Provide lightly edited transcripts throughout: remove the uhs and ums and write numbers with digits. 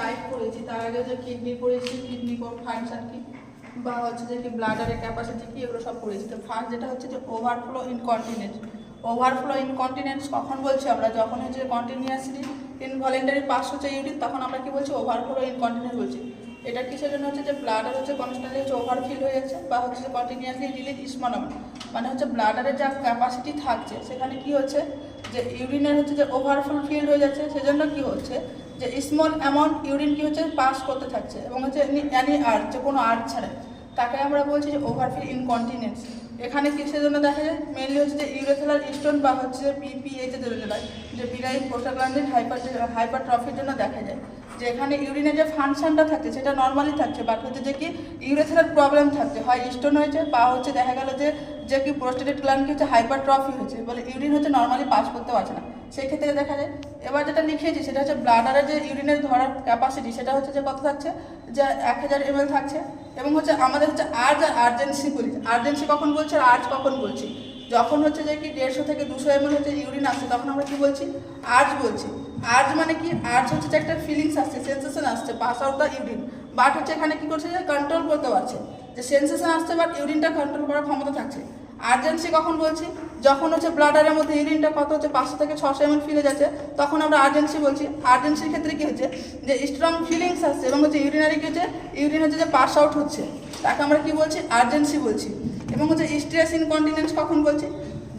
Type করেছি তার আগে যে কিডনি পড়েছি, কিডনি ফাংশন কি বা হচ্ছে যে কি ব্লাডারের ক্যাপাসিটি কি, এগুলো সব পড়েছি। তো ফার্স্ট যেটা হচ্ছে যে ওভারফ্লো ইনকন্টিনেন্স। ওভারফ্লো ইনকন্টিনেন্স কখন বলছি আমরা? যখন হচ্ছে কন্টিনিউয়াসলি ইনভলেন্টারি পাস হচ্ছে ইউরিন, তখন আমরা কি বলছি? ওভারফ্লো ইনকন্টিনেন্স বলছি। এটা কিসের জন্য হচ্ছে? যে ব্লাডার হচ্ছে কনস্ট্যান্টলি হচ্ছে ওভারফিল হয়ে যাচ্ছে বা হচ্ছে যে কন্টিনিউয়াসলি রিলিজ স্মল অ্যামাউন্ট, মানে হচ্ছে ব্লাডারের যা ক্যাপাসিটি থাকছে সেখানে কি হচ্ছে? যে ইউরিনের হচ্ছে যে ওভারফুল ফিল হয়ে যাচ্ছে, সেজন্য কি হচ্ছে? যে স্মল অ্যামাউন্ট ইউরিন কি হচ্ছে? পাস করতে থাকছে এবং হচ্ছে অ্যানি আর্ট, যে কোনো আর্ট ছাড়া, তাকে আমরা বলছি যে ওভারফিল ইনকন্টিনেন্স। এখানে কিসের জন্য দেখা যায়? মেনলি হচ্ছে যে ইউরেথ্রাল স্টোন বা হচ্ছে যে পিপিএইচ এর জন্য, যে পিরাইড প্রোস্টাগ্ল্যান্ডিন হাইপারট্রফির জন্য দেখা যায় যে এখানে ইউরিনের যে ফাংশনটা থাকছে সেটা নর্মালি থাকছে, বাট হচ্ছে যে কি ইউরেথ্রাল প্রবলেম থাকছে, হয় স্টোন হয়েছে বা হচ্ছে দেখা গেল যে কি প্রোস্টেটেড গ্ল্যান্ড কি হচ্ছে? হাইপারট্রফি হয়েছে বলে ইউরিন হচ্ছে নর্মালি পাস করতে পারছে না, সেই ক্ষেত্রে দেখা যায়। এবার যেটা লিখিয়েছি সেটা হচ্ছে ব্লাডারের যে ইউরিনের ধরার ক্যাপাসিটি সেটা হচ্ছে যে কত থাকছে? যে 1000 ml থাকছে। এবং হচ্ছে আমাদের হচ্ছে আর্জ আর আর্জেন্সি বলছি। আর্জেন্সি কখন বলছি আর আর্জ কখন বলছি? যখন হচ্ছে যে কি 150 থেকে 200 ml হচ্ছে ইউরিন আসছে, তখন আমরা কি বলছি? আর্জ বলছি। আর্জ মানে কি? আর্জ হচ্ছে যে একটা ফিলিংস আসছে, সেন্সেশন আসছে pass out the urine, but হচ্ছে এখানে কি করছে? যে কন্ট্রোল করতে পারছে, যে সেন্সেশন আসছে বাট ইউরিনটা কন্ট্রোল করার ক্ষমতা থাকছে। আর্জেন্সি কখন বলছি? যখন হচ্ছে ব্লাডারের মধ্যে ইউরিনটা কত হচ্ছে? 500 থেকে 600 ml ফিলে যাচ্ছে, তখন আমরা আর্জেন্সি বলছি। আর্জেন্সির ক্ষেত্রে কি হচ্ছে? যে স্ট্রং ফিলিংস আসছে এবং হচ্ছে ইউরিনারি কি হচ্ছে? ইউরিন হচ্ছে যে পাস আউট হচ্ছে, তাকে আমরা কি বলছি? আর্জেন্সি বলছি। এবং হচ্ছে স্ট্রেস ইনকন্টিনেন্স কখন বলছি?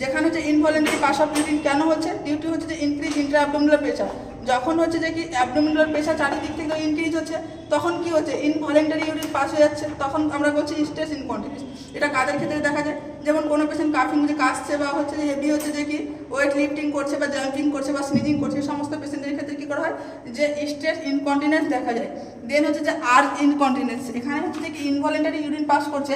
যেখানে হচ্ছে ইনভলেন্টারি পাস আউট ইউরিন কেন হচ্ছে? ডিউটি হচ্ছে যে ইনক্রিজ ইন্ট্রা অ্যাবডোমিনাল প্রেশার। যখন হচ্ছে যে কি অ্যাবডোমিনাল প্রেশার চারিদিক থেকে ইনক্রিজ হচ্ছে, তখন কি হচ্ছে? ইনভলেন্টারি ইউরিন পাস হয়ে যাচ্ছে, তখন আমরা বলছি স্ট্রেস ইনকন্টিনেন্স। এটা কাদের ক্ষেত্রে দেখা যায়? যেমন কোনো পেশেন্ট কাফিং যে কাশছে বা হচ্ছে যে হেভি হচ্ছে যে কি ওয়েট লিফটিং করছে বা জাম্পিং করছে বা স্নিজিং করছে, এই সমস্ত পেশেন্টের ক্ষেত্রে কী করা হয়? যে স্ট্রেস ইনকন্টিনেন্স দেখা যায়। দেন হচ্ছে যে আর্জ ইনকন্টিনেন্স। এখানে হচ্ছে যে কি ইনভলেন্টারি ইউরিন পাস করছে,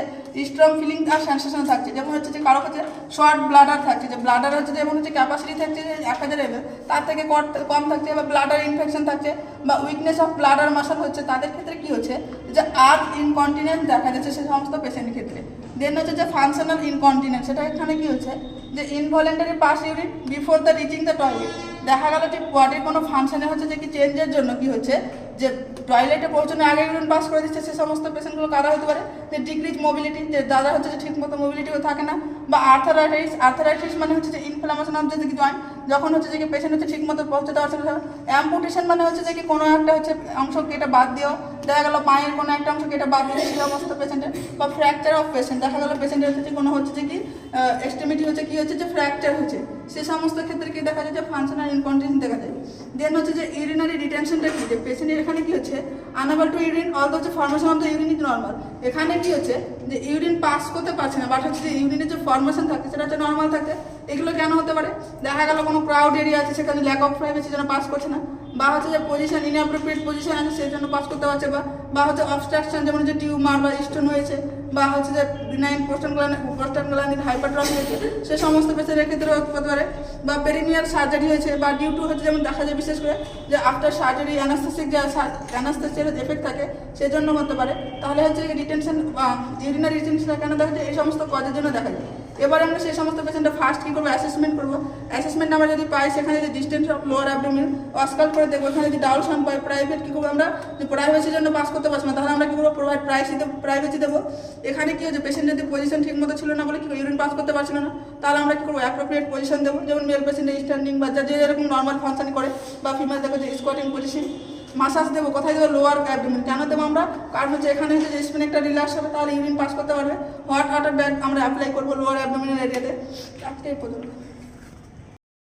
স্ট্রং ফিলিং আর সেন্সেশন থাকছে। যেমন হচ্ছে যে কারো কাছে শর্ট ব্লাডার থাকছে, যে ব্লাডার হচ্ছে যেমন হচ্ছে ক্যাপাসিটি থাকছে যে 1000 ml, তার থেকে কম থাকছে, বা ব্লাডার ইনফেকশন থাকছে বা উইকনেস অফ ব্লাডার মাসল হচ্ছে, তাদের ক্ষেত্রে কি হচ্ছে? যে আর্জ ইনকন্টিনেন্স দেখা যাচ্ছে সে সমস্ত পেশেন্টের ক্ষেত্রে। দেন হচ্ছে যে ফাংশনাল ইনকন্টিনেন্স। সেটা এখানে কি হচ্ছে? যে involuntary pass urine before the reaching the toilet. দেখা গেল যে বডির কোনো ফাংশনে হচ্ছে যে কি চেঞ্জের জন্য কি হচ্ছে? যে টয়লেটে পৌঁছানোর আগে ইউরিন পাস করে দিচ্ছে, সে সমস্ত পেশেন্টগুলো কারা হতে পারে? যে ডিক্রিজ মোবিলিটি, যে দাদা হচ্ছে যে ঠিকমতো মোবিলিটিও থাকে না, বা আর্থারাইটিস। আর্থারাইটিস মানে হচ্ছে যে ইনফ্লামেশন অফ যে জয়েন্ট, যখন হচ্ছে যে কি পেশেন্ট হচ্ছে ঠিকমতো পৌঁছাতে পারছে না। অ্যাম্পুটেশন মানে হচ্ছে যে কি কোনো একটা হচ্ছে অংশ কেটে বাদ দিও, দেখা গেল পায়ের কোনো একটা অংশ কেটে বাদ দিয়ে সেই সমস্ত পেশেন্টের। বা ফ্র্যাকচার অফ পেশেন্ট, দেখা গেল পেশেন্টের হচ্ছে যে কোনো হচ্ছে যে কি এক্সট্রিমিটি হচ্ছে কি হচ্ছে যে ফ্র্যাকচার হচ্ছে, সে সমস্ত ক্ষেত্রে কি দেখা যায়? যে ফাংশনাল ইনকন্টিনেন্স দেখা যায়। দেন হচ্ছে যে ইউরিনারি রিটেনশনটা কি? যে পেশেন্টের এখানে কি হচ্ছে? আনএবল টু ইউরিন অল হচ্ছে formation of the urine is normal. এখানে কি হচ্ছে? যে ইউরিন পাস করতে পারছে না, বাট হচ্ছে যে ইউরিনের যে ফর্মেশন থাকে সেটা হচ্ছে নর্মাল থাকে। এগুলো কেন হতে পারে? দেখা গেল কোনো ক্রাউড এরিয়া আছে, সেখানে ল্যাক অফ প্রাইভেসির জন্য পাস করছে না, বা হচ্ছে যে পজিশন ইনঅ্যাপ্রোপ্রিয়েট পজিশন আছে সেই জন্য পাস করতে পারছে, বা হচ্ছে অবস্ট্রাকশন, যেমন যে টিউমার বা স্টোন হয়েছে, বা হচ্ছে যে বিনাইন প্রোস্টাগ্ল্যান্ডিন হাইপারট্রফি হয়েছে, সে সমস্ত পেশেন্টের ক্ষেত্রে হতে পারে। বা পেরিনিয়াল সার্জারি হয়েছে, বা ডিউ টু হচ্ছে যেমন দেখা যায় বিশেষ করে যে আফটার সার্জারি অ্যানাস্থেসিক যে অ্যানাস্থেসিয়ার এফেক্ট থাকে সেই জন্য হতে পারে। তাহলে হচ্ছে রিটেনশন বা ইউরিনারি রিটেনশন কেন দেখা যায়? এই সমস্ত কজের জন্য দেখা যায়। এবার আমরা সেই সমস্ত পেশেন্টটা ফার্স্ট কী করবো? অ্যাসেসমেন্ট করবো। অ্যাসেসমেন্ট আমরা যদি পাই, সেখানে যে ডিস্টেন্স অফ লোয়ার অ্যাবডোমিন অস্কাল করে দেখবো। এখানে যদি ডাউল সাউন্ড পাই, প্রাইভেট কী করবো? আমরা যে প্রাইভেসির জন্য পাস করতে পারছি না, তাহলে আমরা কী করবো? প্রাইভেসি দেবো। এখানে কি হচ্ছে? পেশেন্ট যদি পজিশন ঠিক মতো ছিল না বলে কি ইউরিন পাস করতে পারছিল না, তাহলে আমরা কী করবো? অ্যাপ্রোপ্রিয়েট পজিশন দেবো। যেমন মেল পেশেন্টের স্ট্যান্ডিং বা যে যেরকম নর্মাল ফাংশন করে, বা ফিমেল দেখো যে স্কোয়াটিং পজিশন। মাসাজ দেবো। কোথায় দেবো? Lower abdominal. কেন দেবো আমরা? কারণ হচ্ছে এখানে হচ্ছে যে স্পিন একটা রিল্যাক্স হবে, তাহলে ইউরিন পাস করতে পারবে। হট ওয়াটার ব্যাগ আমরা অ্যাপ্লাই করবো লোয়ার অ্যাবডোমিনাল এরিয়াতে। আজকে এই পর্যন্ত।